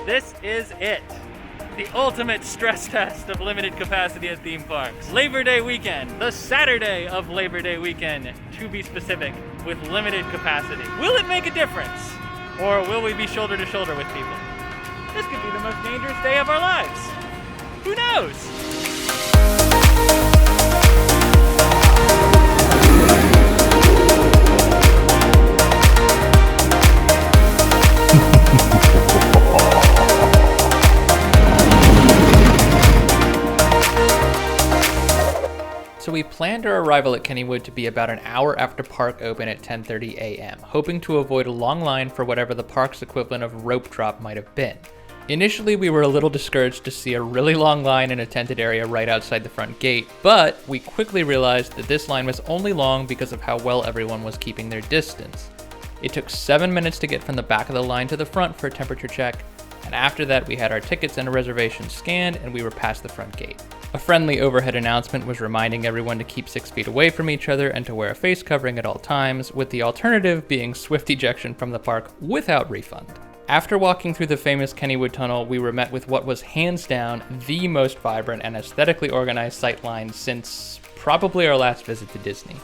This is it. The ultimate stress test of limited capacity at theme parks. Labor Day weekend, the Saturday of Labor Day weekend, to be specific, with limited capacity. Will it make a difference? Or will we be shoulder to shoulder with people? This could be the most dangerous day of our lives. Who knows? So we planned our arrival at Kennywood to be about an hour after park open at 10:30 a.m., hoping to avoid a long line for whatever the park's equivalent of rope drop might have been. Initially, we were a little discouraged to see a really long line in a tented area right outside the front gate, but we quickly realized that this line was only long because of how well everyone was keeping their distance. It took 7 minutes to get from the back of the line to the front for a temperature check, and after that we had our tickets and a reservation scanned and we were past the front gate. A friendly overhead announcement was reminding everyone to keep 6 feet away from each other and to wear a face covering at all times, with the alternative being swift ejection from the park without refund. After walking through the famous Kennywood tunnel, we were met with what was hands down the most vibrant and aesthetically organized sightline since probably our last visit to Disney.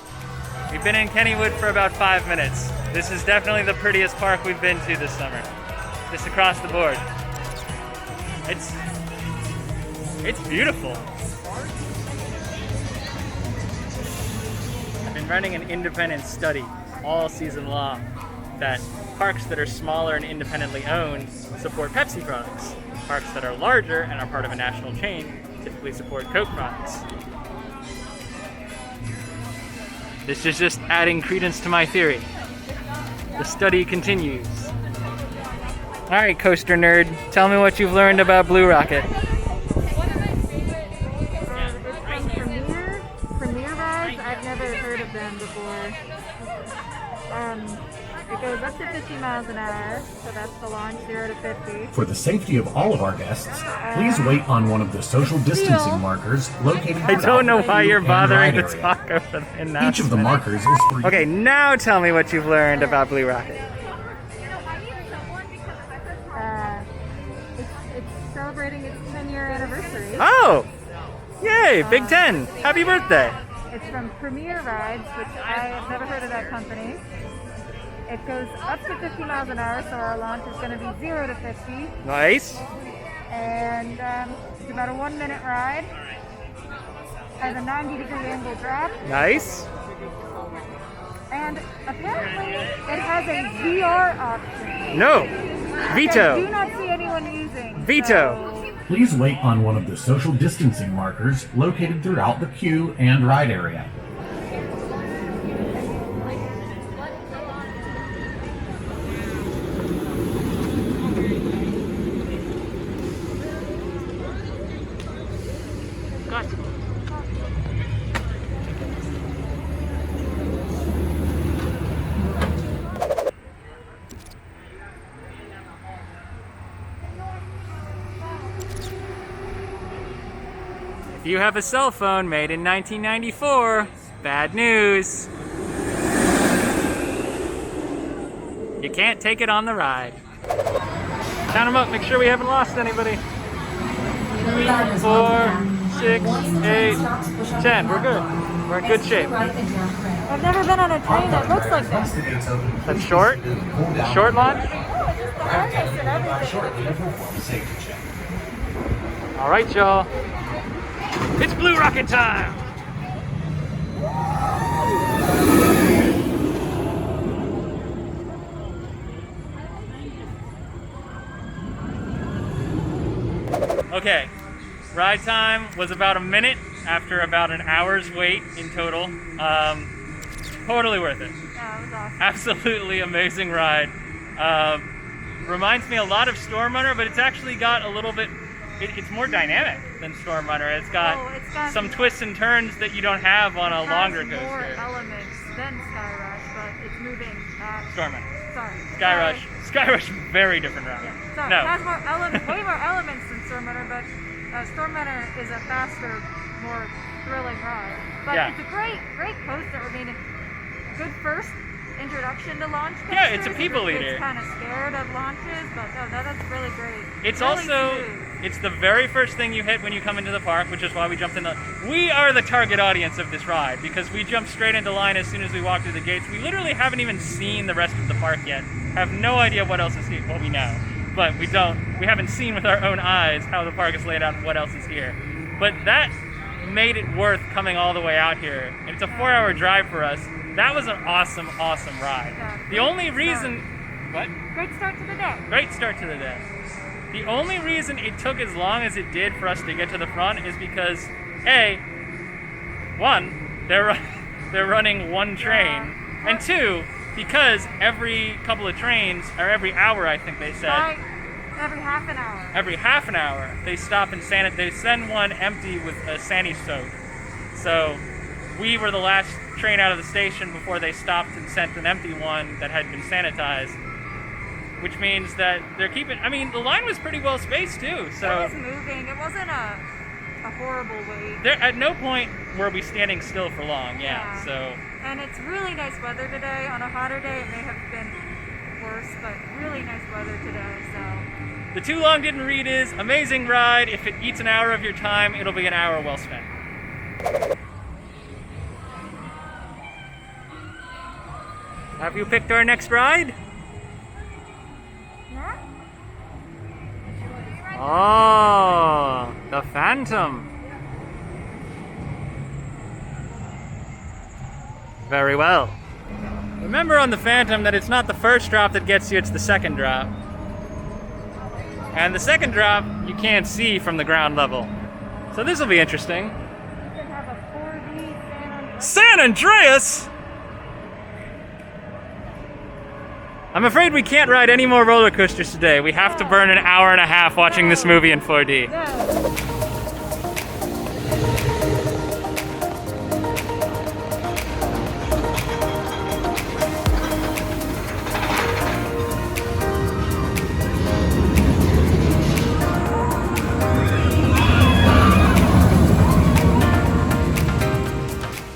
We've been in Kennywood for about 5 minutes. This is definitely the prettiest park we've been to this summer. Just across the board. It's beautiful. I've been running an independent study all season long that parks that are smaller and independently owned support Pepsi products. Parks that are larger and are part of a national chain typically support Coke products. This is just adding credence to my theory. The study continues. All right, coaster nerd, tell me what you've learned about Blue Rocket. One of my favorite it's from Premier Rides. I've never heard of them before. It goes up to 50 miles an hour, so that's the launch, 0 to 50. For the safety of all of our guests, please wait on one of the social distancing markers located. I don't know why you're bothering to talk over the announcement. Each of the markers is for you. Okay, now tell me what you've learned about Blue Rocket. It's celebrating its 10-year anniversary. Oh! Yay! Big 10! Happy birthday! It's from Premier Rides, which I have never heard of that company. It goes up to 50 miles an hour, so our launch is going to be 0 to 50. Nice! And it's about a 1-minute ride. Has a 90-degree angle drop. Nice! And apparently it has a VR option. No! Veto! I do not see anyone using. Veto! So Please wait on one of the social distancing markers located throughout the queue and ride area. If you have a cell phone made in 1994, bad news. You can't take it on the ride. Count them up, make sure we haven't lost anybody. 3, 4, 6, 8, 10. We're good. We're in good shape. I've never been on a train that looks like this. That's short? Short launch? Oh, it's just the harness and everything. All right, y'all. It's Blue Rocket time! Okay, ride time was about a minute after about an hour's wait in total. Totally worth it. Yeah, it was awesome. Absolutely amazing ride. Reminds me a lot of Storm Runner, but it's actually got a little bit, it's more dynamic than Storm Runner. It's got some twists and turns that you don't have on a longer coaster. It has more elements than Sky Rush, but it's moving at... Storm Runner. Sorry. Sky Rush, very different ride. Yeah, sorry. No. It has more way more elements than Storm Runner, but Storm Runner is a faster, more thrilling ride. But Yeah. it's a great coaster. I mean, good first introduction to launch coasters. Yeah, it's a people eater. It's kind of scared of launches, but that's really great. It's really also, smooth. it's the very first thing you hit when you come into the park, which is why we jumped in we are the target audience of this ride, because we jumped straight into line as soon as we walked through the gates. We literally haven't even seen the rest of the park yet. Have no idea what else is here. Well, we know, but we haven't seen with our own eyes how the park is laid out and what else is here. But that made it worth coming all the way out here. And it's a 4-hour drive for us. That was an awesome, awesome ride. Yeah, The only reason... What? Great start to the day. Great start to the day. The only reason it took as long as it did for us to get to the front is because, one, they're running one train, and two, because every couple of trains, or every hour I think they said, Right. Every half an hour. every half an hour, they stop and they send one empty with a sandy soak. So we were the last train out of the station before they stopped and sent an empty one that had been sanitized, which means that they're keeping, I mean, the line was pretty well spaced too, so. It was moving. It wasn't a horrible wait. There, at no point were we standing still for long, yeah. So. And it's really nice weather today. On a hotter day, it may have been worse, but really nice weather today, so. The too long didn't read is amazing ride. If it eats an hour of your time, it'll be an hour well spent. Have you picked our next ride? Yeah? Oh, the Phantom. Very well. Remember on the Phantom that it's not the first drop that gets you, it's the second drop. And the second drop, you can't see from the ground level. So this will be interesting. You can have a 4D San Andreas? I'm afraid we can't ride any more roller coasters today. We have to burn an hour and a half watching this movie in 4D.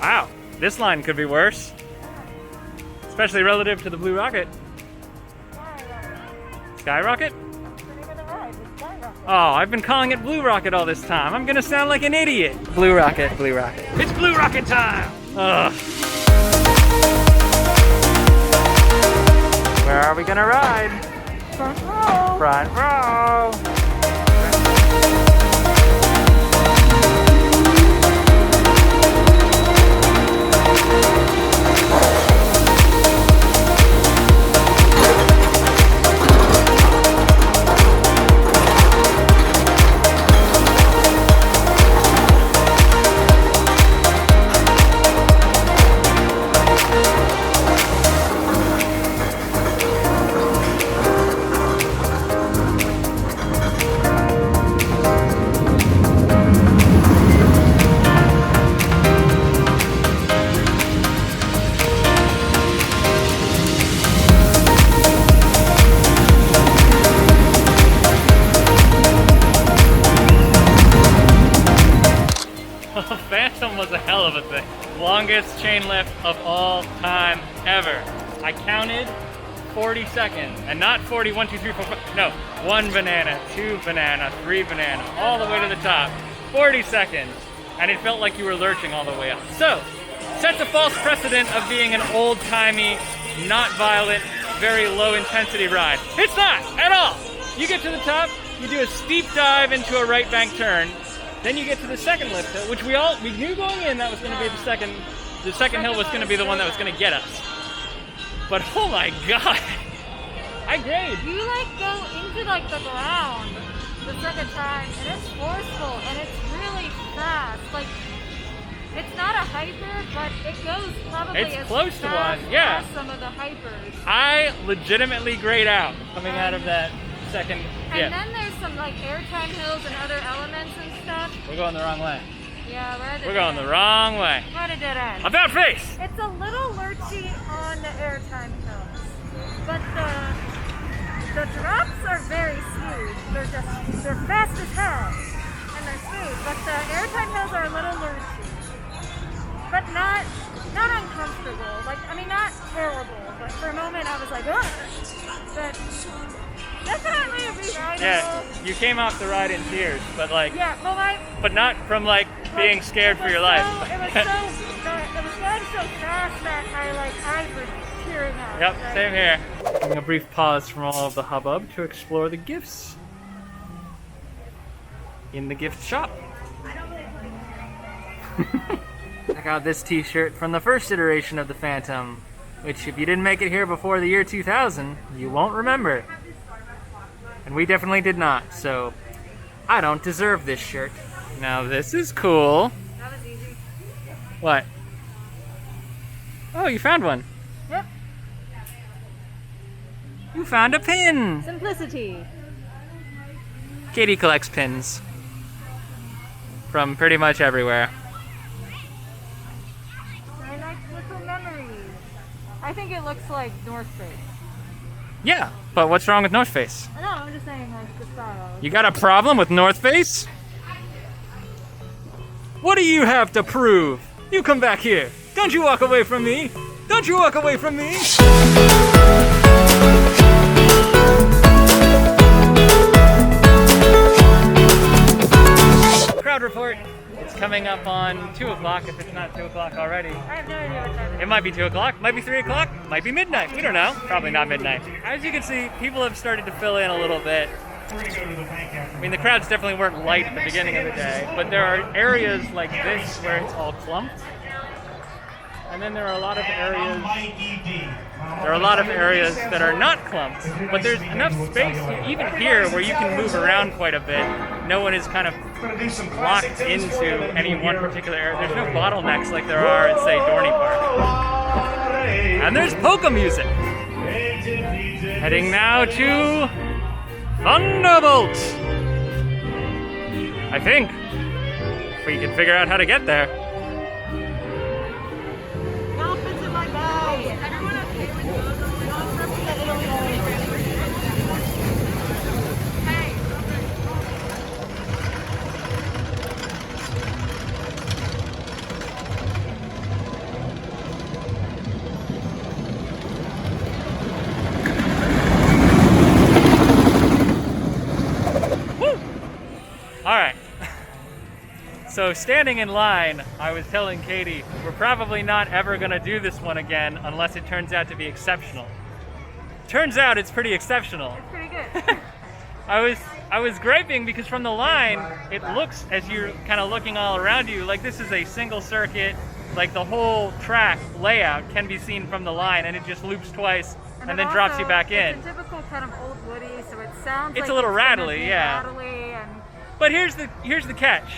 Wow, this line could be worse. Especially relative to the Blue Rocket. Skyrocket? Oh, I've been calling it Blue Rocket all this time. I'm gonna sound like an idiot. Blue Rocket, Blue Rocket. It's Blue Rocket time! Ugh. Where are we gonna ride? Front row. Front row! Phantom was a hell of a thing. Longest chain lift of all time ever. I counted 40 seconds, and not 40, 1, 2, 3, 4, 5, no, 1 banana, 2 banana, 3 banana, all the way to the top. 40 seconds, and it felt like you were lurching all the way up. So, sets a false precedent of being an old-timey, not violent, very low-intensity ride. It's not, at all! You get to the top, you do a steep dive into a right bank turn, then you get to the second lift hill, which we knew going in that was going to be the second hill was going to be the one that was going to get us. But oh my god, I grade. You go into the ground the second time, and it's forceful, and it's really fast. It's not a hyper, but it goes probably It's as close to fast one, yeah. as some of the hypers. I legitimately grayed out coming out of that second. And then there's some airtime hills and other elements and stuff. We're going the wrong way. Yeah, We're going the wrong way. Right at dead end. About face! It's a little lurchy on the airtime hills, but the drops are very smooth. They're fast as hell, and they're smooth. But the airtime hills are a little lurchy, but not not uncomfortable. Like, I mean, not terrible, but for a moment I was like, ugh. But definitely re-rideable. Yeah, you came off the ride in tears, but like, Yeah, well, but not from like being scared for your life. It was going so fast that I was tearing up. Yep, right? same here. Taking a brief pause from all of the hubbub to explore the gifts in the gift shop. I got this t-shirt from the first iteration of the Phantom, which if you didn't make it here before the year 2000, you won't remember. And we definitely did not, so I don't deserve this shirt. Now this is cool. That was easy. What? Oh, you found one. Yep. You found a pin. Simplicity. Katie collects pins from pretty much everywhere. I like little memories. I think it looks like North Face. Yeah, but what's wrong with North Face? No, I'm just saying like the style. You got a problem with North Face? What do you have to prove? You come back here. Don't you walk away from me. Don't you walk away from me. Crowd report. It's coming up on 2 o'clock if it's not 2 o'clock already. I have no idea what time it is. It might be 2 o'clock, might be 3 o'clock, might be midnight. We don't know. Probably not midnight. As you can see, people have started to fill in a little bit. I mean, the crowds definitely weren't light at the beginning of the day, but there are areas like this where it's all clumped. And then there are a lot of areas that are not clumped, but there's enough space even here where you can move around quite a bit. No one is kind of locked into any one particular area. There's no bottlenecks like there are at, say, Dorney Park. And there's polka music. Heading now to Thunderbolt. I think. If we can figure out how to get there. Dolphins in my bag. Everyone okay with Hey. All right. So standing in line, I was telling Katie, we're probably not ever gonna do this one again unless it turns out to be exceptional. Turns out it's pretty exceptional. It's pretty good. I was griping because from the line, it looks, as you're kind of looking all around you, like this is a single circuit, like the whole track layout can be seen from the line, and it just loops twice and then drops you back in. It's a typical kind of old Woody, so it sounds It's like a little gonna rattly, be yeah. rattly and But here's the catch.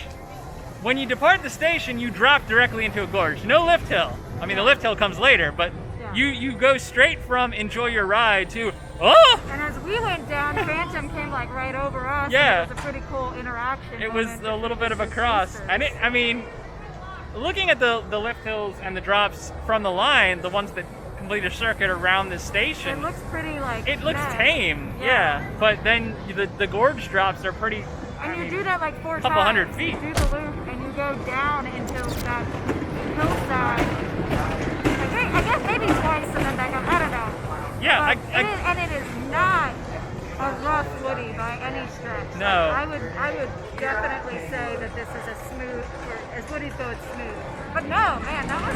When you depart the station, you drop directly into a gorge. No lift hill. I mean, the lift hill comes later, but Yeah. you go straight from enjoy your ride to, oh! And as we went down, Phantom came like right over us. Yeah. And it was a pretty cool interaction. It was moment a little bit of a with cross. sisters. And I mean, looking at the lift hills and the drops from the line, the ones that complete a circuit around the station, It looks pretty like. it looks nice. tame, yeah. But then the gorge drops are pretty, And you do that like 4 times. couple hundred feet. You do the loop and you go down into that hillside. I guess maybe twice and then back up. I don't know. yeah, But it is not a rough Woody by any stretch. No. Like, I would definitely say that this is a smooth, or as Woody's go, it's smooth. But no, man, that was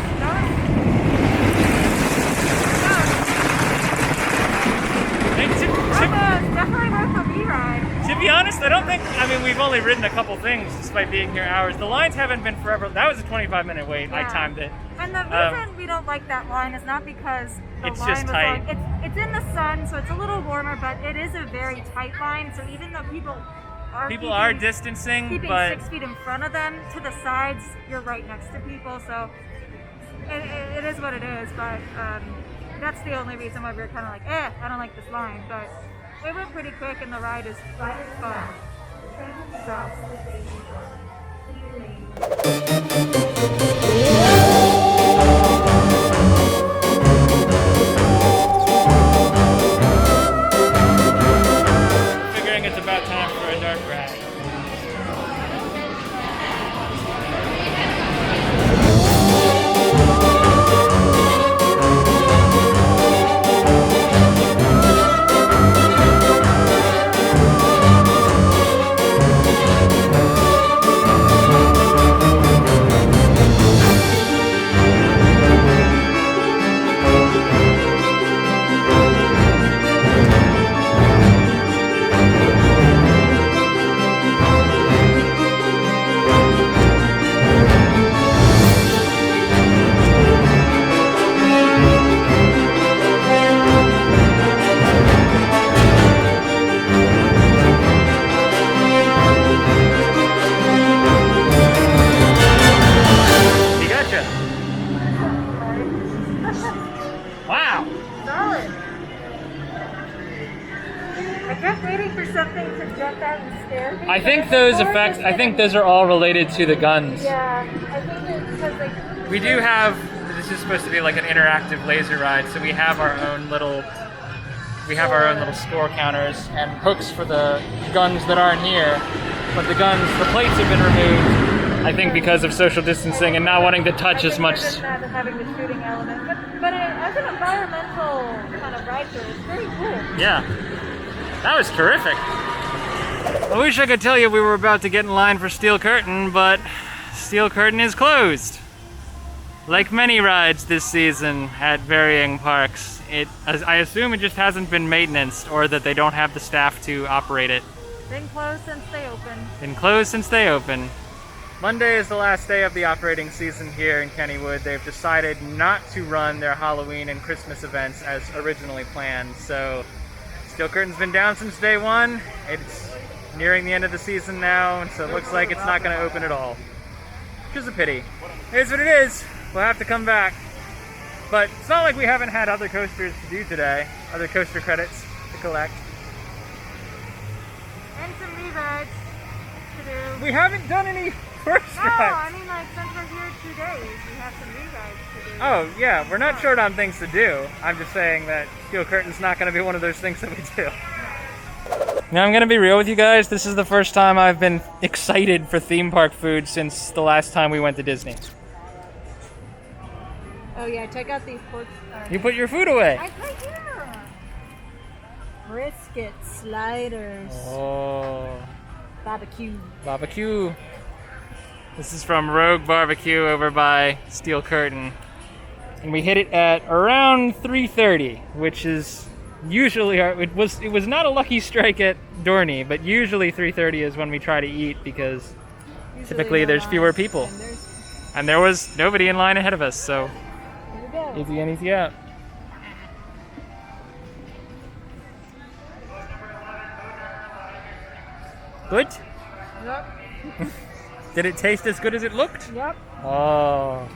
definitely worth a re-ride. To be honest, I don't think, I mean, we've only ridden a couple things despite being here hours. The lines haven't been forever. That was a 25-minute wait. I Yeah. timed it. And the reason we don't like that line is not because the It's line just was tight. long. It's in the sun, so it's a little warmer, but it is a very tight line. So even though people are distancing, keeping but 6 feet in front of them, to the sides, you're right next to people. So it is what it is. But that's the only reason why we're kind of like, I don't like this line. But it went pretty quick, and the ride is fun. So. figuring it's about time for a dark ride. kept waiting for something to jump out and scare me. I think but those before effects, it I think those are all related to the guns. Yeah, I think it's because like. We do have, this is supposed to be like an interactive laser ride, so we have our own little score counters and hooks for the guns that aren't here. But the plates have been removed, I think because of social distancing and not wanting to touch as much. Not having the shooting element, but as an environmental kind of rider, it's very cool. Yeah, that was terrific. I wish I could tell you we were about to get in line for Steel Curtain, but Steel Curtain is closed. Like many rides this season at varying parks, I assume it just hasn't been maintenanced or that they don't have the staff to operate it. Been closed since they opened. Been closed since they opened. Monday is the last day of the operating season here in Kennywood. They've decided not to run their Halloween and Christmas events as originally planned. So Steel Curtain's been down since day one. It's nearing the end of the season now, and so it looks like it's not going to open at all. Which is a pity. It is what it is. We'll have to come back. But it's not like we haven't had other coasters to do today. Other coaster credits to collect. And some re-rides to do. We haven't done any first No, rides. I mean like since we're here 2 days, we have some re-rides to do. Oh, yeah, we're not short on things to do. I'm just saying that Steel Curtain's not going to be one of those things that we do. Now, I'm going to be real with you guys. This is the first time I've been excited for theme park food since the last time we went to Disney. Oh yeah, check out these pork. You put your food away. Right here. Brisket sliders, Oh, barbecue. barbecue. This is from Rogue Barbecue over by Steel Curtain. And we hit it at around 3:30, which is usually it was not a lucky strike at Dorney, but usually 3:30 is when we try to eat because typically there's fewer people. And there was nobody in line ahead of us, so Here we go. easy in, easy out. Good? Yep. Did it taste as good as it looked? Yep. Oh,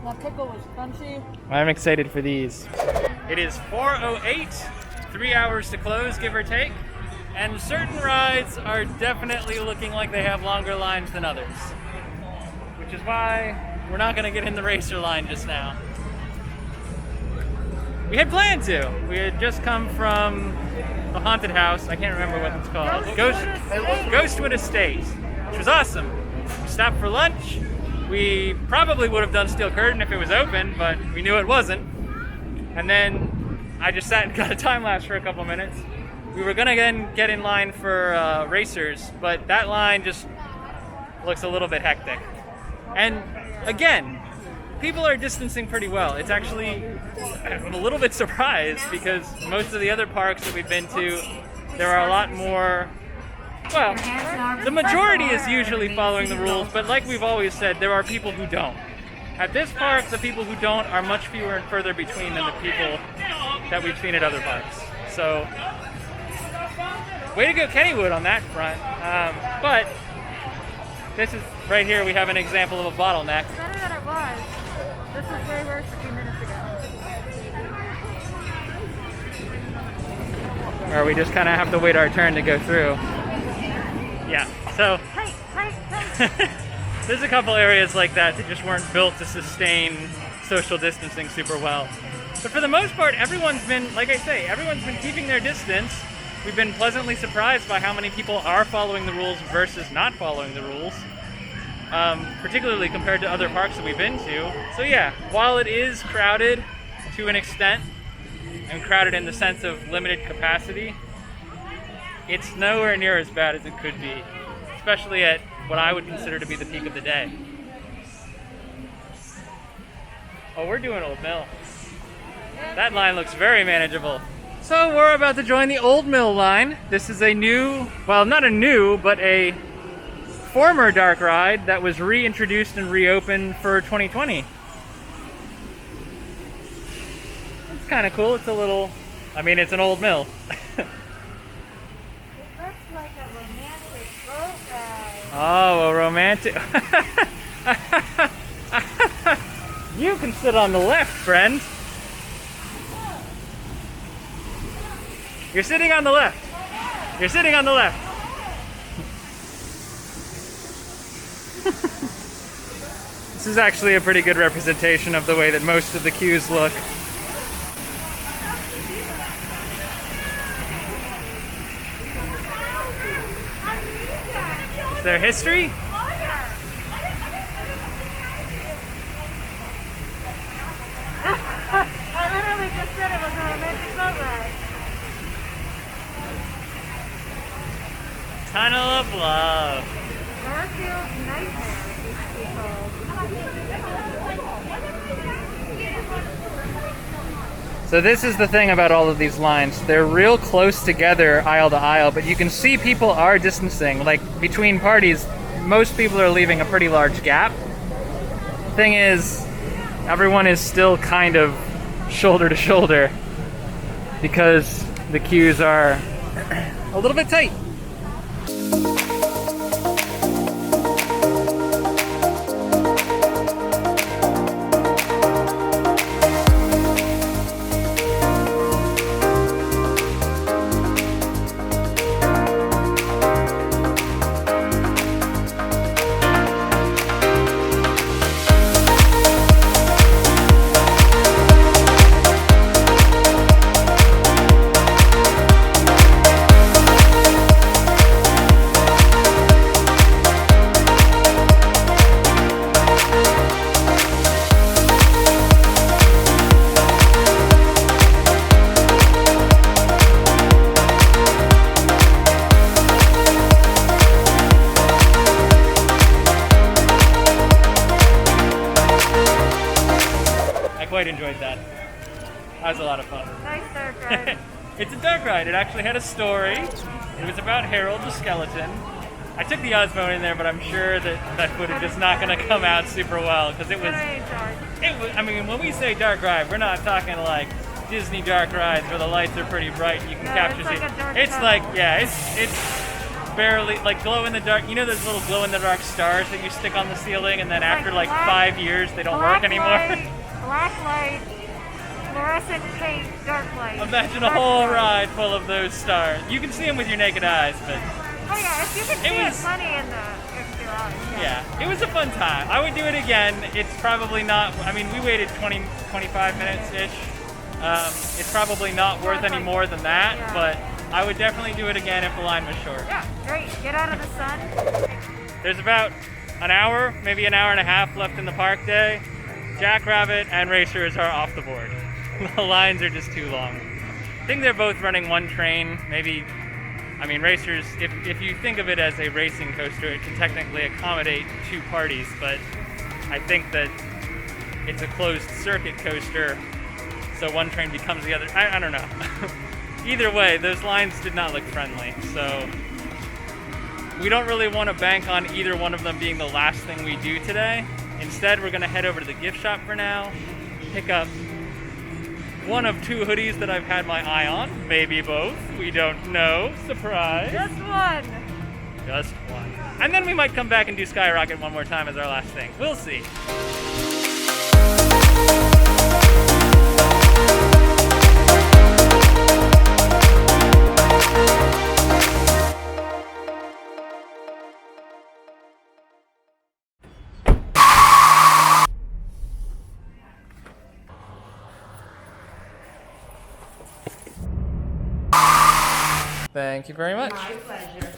That pickle was crunchy. I'm excited for these. It is 4:08, 3 hours to close, give or take. And certain rides are definitely looking like they have longer lines than others. Which is why we're not gonna get in the racer line just now. We had planned to. We had just come from the haunted house. I can't remember what it's called. Ghostwood Estate, which was awesome. We stopped for lunch. We probably would have done Steel Curtain if it was open, but we knew it wasn't. And then I just sat and got a time lapse for a couple minutes. We were gonna then get in line for racers, but that line just looks a little bit hectic. And again, people are distancing pretty well. It's actually, I'm a little bit surprised because most of the other parks that we've been to, there are a lot more, well, the majority is usually following the rules, but like we've always said, there are people who don't. At this park, the people who don't are much fewer and further between than the people that we've seen at other parks. So, way to go Kennywood on that front. But this is, right here we have an example of a bottleneck. It's better than it was. This was way worse a few minutes ago. Or we just kind of have to wait our turn to go through. Yeah, so Hey. there's a couple areas like that that just weren't built to sustain social distancing super well. But for the most part, everyone's been, like I say, everyone's been keeping their distance. We've been pleasantly surprised by how many people are following the rules versus not following the rules, particularly compared to other parks that we've been to. So yeah, while it is crowded to an extent, and crowded in the sense of limited capacity, it's nowhere near as bad as it could be, especially at what I would consider to be the peak of the day. Oh, we're doing Old Mill. That line looks very manageable. So we're about to join the Old Mill line. This is a new, well, not a new, but a former dark ride that was reintroduced and reopened for 2020. It's kind of cool. It's a little, I mean, it's an Old Mill. Looks like a romantic boat ride. Oh, a romantic. You can sit on the left, friend. You're sitting on the left. You're sitting on the left. This is actually a pretty good representation of the way that most of the queues look. Is there history? I literally just said it was a romantic boat ride. Tunnel of Love. Garfield's Nightmare, it used to be called. So this is the thing about all of these lines. They're real close together aisle to aisle, but you can see people are distancing. Like between parties, most people are leaving a pretty large gap. Thing is, everyone is still kind of shoulder to shoulder because the queues are a little bit tight. Quite enjoyed that. That was a lot of fun. Nice dark ride. It's a dark ride. It actually had a story. It was about Harold the skeleton. I took the Osmo in there, but I'm sure that that footage is not going to come out super well because it was. I mean, when we say dark ride, we're not talking like Disney dark rides where the lights are pretty bright and you can capture it's like it. a dark It's tunnel. like it's barely like glow in the dark. You know those little glow in the dark stars that you stick on the ceiling, and then after like black- 5 years they don't Black work anymore. light, black light, fluorescent paint, dark light. Imagine a Dark whole light. ride full of those stars. You can see them with your naked eyes, but Oh yeah, if you can see It it, was- plenty in the extra eyes. yeah, it was a fun time. I would do it again. It's probably not, I mean, we waited 20, 25 minutes-ish. It's probably not worth any more than that, Yeah. but I would definitely do it again if the line was short. Yeah, great. Get out of the sun. There's about an hour, maybe an hour and a half left in the park day. Jackrabbit and Racers are off the board. The lines are just too long. I think they're both running one train, maybe. I mean, Racers, if you think of it as a racing coaster, it can technically accommodate two parties, but I think that it's a closed circuit coaster, so one train becomes the other. I don't know. Either way, those lines did not look friendly, so we don't really want to bank on either one of them being the last thing we do today. Instead, we're going to head over to the gift shop for now, pick up one of two hoodies that I've had my eye on, maybe both, we don't know, surprise. Just one. Just one. And then we might come back and do Skyrocket one more time as our last thing. We'll see. Thank you very much. My pleasure.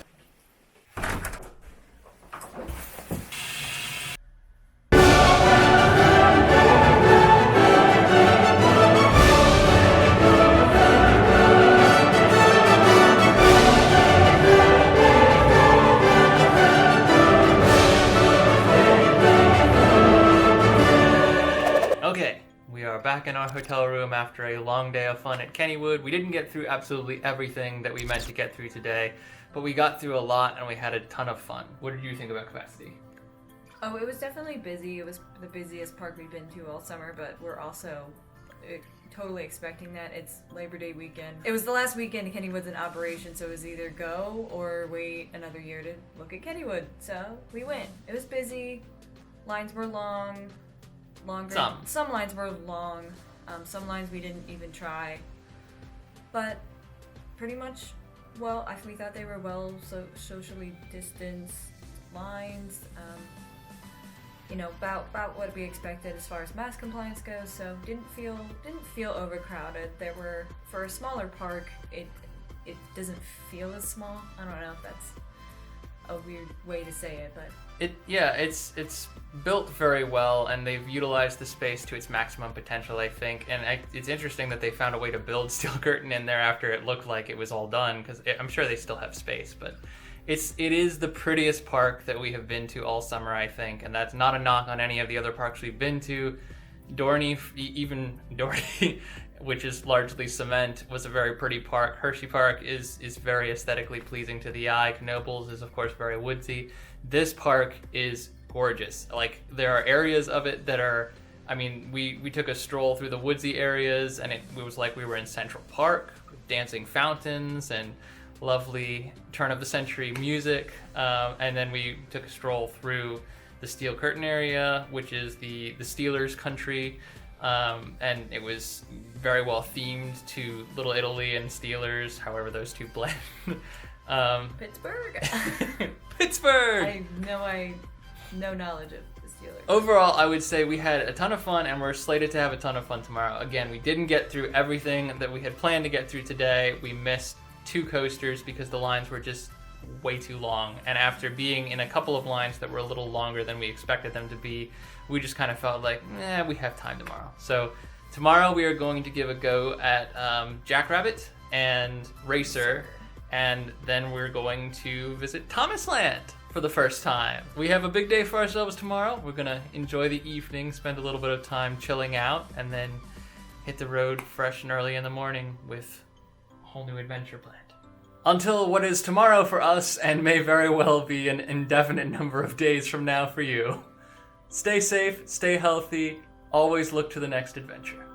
Okay, we are back in our hotel room after a long day of fun at Kennywood. We didn't get through absolutely everything that we meant to get through today, but we got through a lot and we had a ton of fun. What did you think about capacity? Oh, it was definitely busy. It was the busiest park we've been to all summer, but we're also totally expecting that. It's Labor Day weekend. It was the last weekend Kennywood's in operation, so it was either go or wait another year to look at Kennywood. So we went. It was busy. Lines were long. Longer. Some lines were long. Some lines we didn't even try. But pretty much, we thought they were socially distanced lines, about what we expected as far as mask compliance goes, so didn't feel overcrowded. There were, for a smaller park, it doesn't feel as small. I don't know if that's a weird way to say it, but it's built very well, and they've utilized the space to its maximum potential, I think. And it's interesting that they found a way to build steel curtain in there after it looked like it was all done, because I'm sure they still have space, but it is the prettiest park that we have been to all summer, I think, and that's not a knock on any of the other parks we've been to. Dorney, which is largely cement, was a very pretty park. Hershey Park is very aesthetically pleasing to the eye. Knoebels is, of course, very woodsy. This park is gorgeous. Like, there are areas of it that are, we took a stroll through the woodsy areas, and it was like we were in Central Park with dancing fountains and lovely turn-of-the-century music. And then we took a stroll through the steel curtain area, which is the Steelers country. And it was very well themed to Little Italy and Steelers, however those two blend. Pittsburgh. Pittsburgh. I no knowledge of the Steelers. Overall, I would say we had a ton of fun, and we're slated to have a ton of fun tomorrow. Again, we didn't get through everything that we had planned to get through today. We missed 2 coasters because the lines were just way too long, and after being in a couple of lines that were a little longer than we expected them to be, we just kind of felt like, we have time tomorrow. So tomorrow we are going to give a go at Jackrabbit and Racer, and then we're going to visit Thomasland for the first time. We have a big day for ourselves tomorrow. We're gonna enjoy the evening, spend a little bit of time chilling out, and then hit the road fresh and early in the morning with a whole new adventure planned. Until what is tomorrow for us, and may very well be an indefinite number of days from now for you. Stay safe, stay healthy, always look to the next adventure.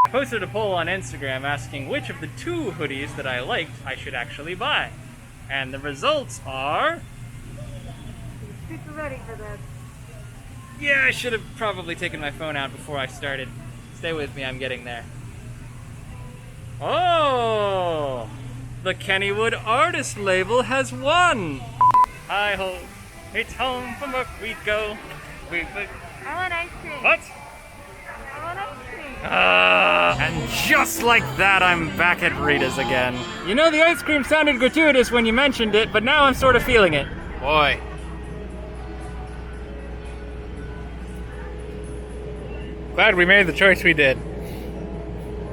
I posted a poll on Instagram asking which of the 2 hoodies that I liked I should actually buy. And the results are... Super ready for this. Yeah, I should have probably taken my phone out before I started. Stay with me, I'm getting there. Oh! The Kennywood artist label has won! Hi-ho, it's home from work we go. I want ice cream. What? I want ice cream. And just like that, I'm back at Rita's again. You know, the ice cream sounded gratuitous when you mentioned it, but now I'm sort of feeling it. Boy. Glad we made the choice we did.